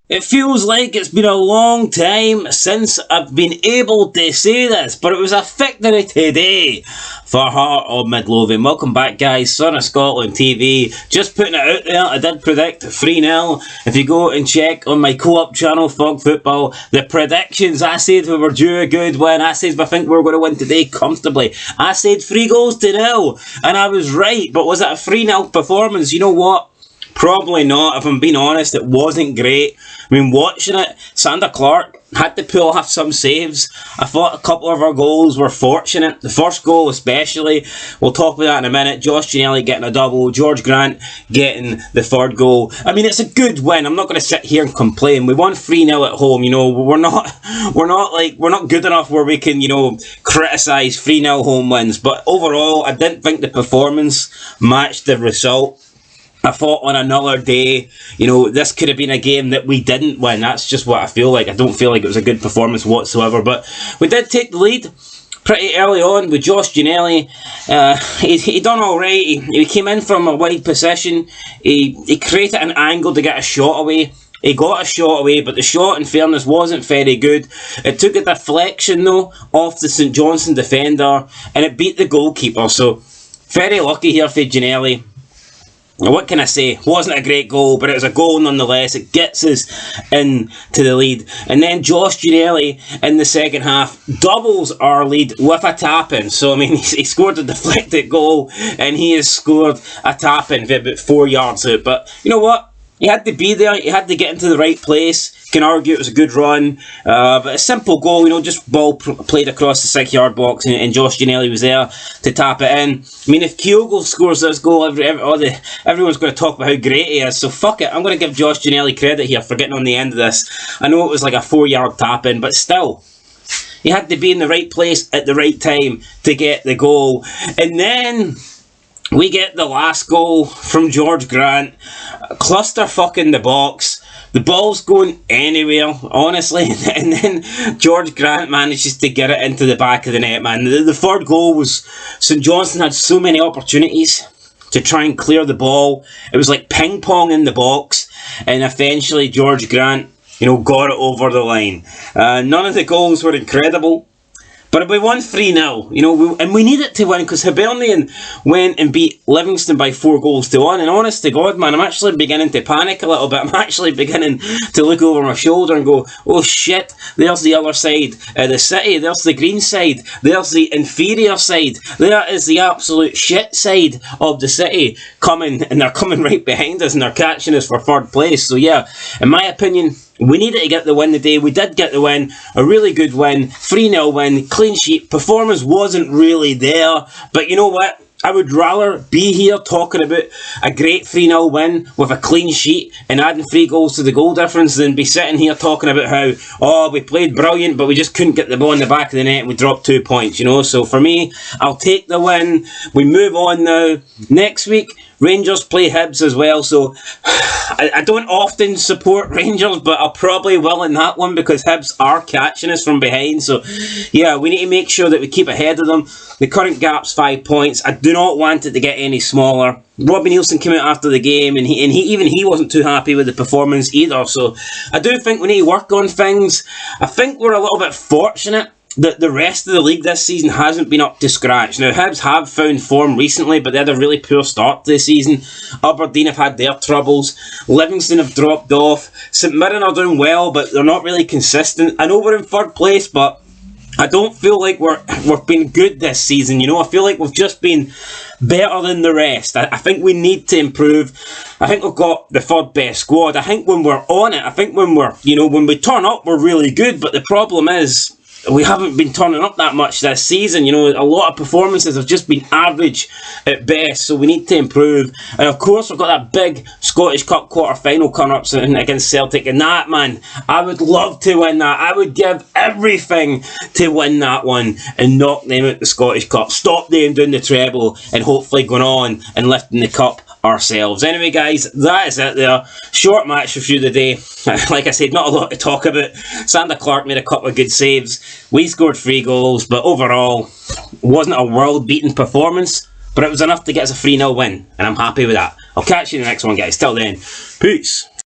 It feels like it's been a long time since I've been able to say this, but it was a victory today for Heart of Midlothian. Welcome back, guys. Son of Scotland TV. Just putting it out there, I did predict 3-0. If you go and check on my co-op channel, Fog Football, the predictions, I said we were due a good win. I said I think we were going to win today comfortably. I said 3-0, and I was right, but was it a 3-0 performance? You know what? Probably not. If I'm being honest, it wasn't great. I mean, watching it, Sander Clark had to pull off some saves. I thought a couple of our goals were fortunate. The first goal especially. We'll talk about that in a minute. Josh Ginnelly getting a double. George Grant getting the third goal. I mean, it's a good win. I'm not going to sit here and complain. We won 3-0 at home. You know, we're not good enough where we can, criticise 3-0 home wins. But overall, I didn't think the performance matched the result. I thought on another day, this could have been a game that we didn't win. That's just what I feel like. I don't feel like it was a good performance whatsoever. But we did take the lead pretty early on with Josh Ginnelly. He done alright. He came in from a wide position. He created an angle to get a shot away. He got a shot away, but the shot, in fairness, wasn't very good. It took a deflection, though, off the St Johnstone defender, and it beat the goalkeeper. So, very lucky here for Ginnelly. What can I say? Wasn't a great goal, but it was a goal nonetheless. It gets us into the lead. And then Josh Ginnelly in the second half doubles our lead with a tap-in. So, I mean, he scored a deflected goal, and he has scored a tap-in about 4 yards out. But, you know what? He had to be there. He had to get into the right place. Can argue it was a good run. But a simple goal, just ball played across the 6-yard box, and Josh Ginnelly was there to tap it in. I mean, if Kyogo scores this goal, everyone's going to talk about how great he is. So fuck it. I'm going to give Josh Ginnelly credit here for getting on the end of this. I know it was like a 4-yard tap in, but still. He had to be in the right place at the right time to get the goal. And then we get the last goal from George Grant. Clusterfuck in the box. The ball's going anywhere, honestly. And then George Grant manages to get it into the back of the net, man. The third goal was St Johnstone had so many opportunities to try and clear the ball. It was like ping pong in the box. And eventually George Grant, got it over the line. None of the goals were incredible. But we won 3-0, and we needed to win because Hibernian went and beat Livingston by 4-1. And honest to God, man, I'm actually beginning to panic a little bit. I'm actually beginning to look over my shoulder and go, oh shit, there's the other side of the city. There's the green side. There's the inferior side. There is the absolute shit side of the city coming, and they're coming right behind us, and they're catching us for third place. So yeah, in my opinion, we needed to get the win today. We did get the win. A really good win. 3-0 win. Clean sheet. Performance wasn't really there. But you know what? I would rather be here talking about a great 3-0 win with a clean sheet and adding 3 goals to the goal difference than be sitting here talking about how, we played brilliant, but we just couldn't get the ball in the back of the net and we dropped 2 points, So for me, I'll take the win. We move on now. Next week, Rangers play Hibs as well, so I don't often support Rangers, but I probably will in that one because Hibs are catching us from behind. So yeah, we need to make sure that we keep ahead of them. The current gap's 5 points. I do not want it to get any smaller. Robbie Nielsen came out after the game, and he wasn't too happy with the performance either. So I do think we need to work on things. I think we're a little bit fortunate that the rest of the league this season hasn't been up to scratch. Now, Hibs have found form recently, but they had a really poor start to the season. Aberdeen have had their troubles. Livingston have dropped off. St Mirren are doing well, but they're not really consistent. I know we're in third place, but I don't feel like we've been good this season. I feel like we've just been better than the rest. I think we need to improve. I think we've got the third best squad. I think when we're on it, I think when we turn up, we're really good. But the problem is, we haven't been turning up that much this season. A lot of performances have just been average at best, so we need to improve. And of course, we've got that big Scottish Cup quarter-final coming up against Celtic, and that, man, I would love to win that. I would give everything to win that one and knock them out the Scottish Cup, stop them doing the treble, and hopefully going on and lifting the cup ourselves. Anyway, guys, that is it there. Short match review today. Like I said, not a lot to talk about. Sander Clark made a couple of good saves. We scored 3 goals, but overall, wasn't a world-beating performance, but it was enough to get us a 3-0 win, and I'm happy with that. I'll catch you in the next one, guys. Till then, peace.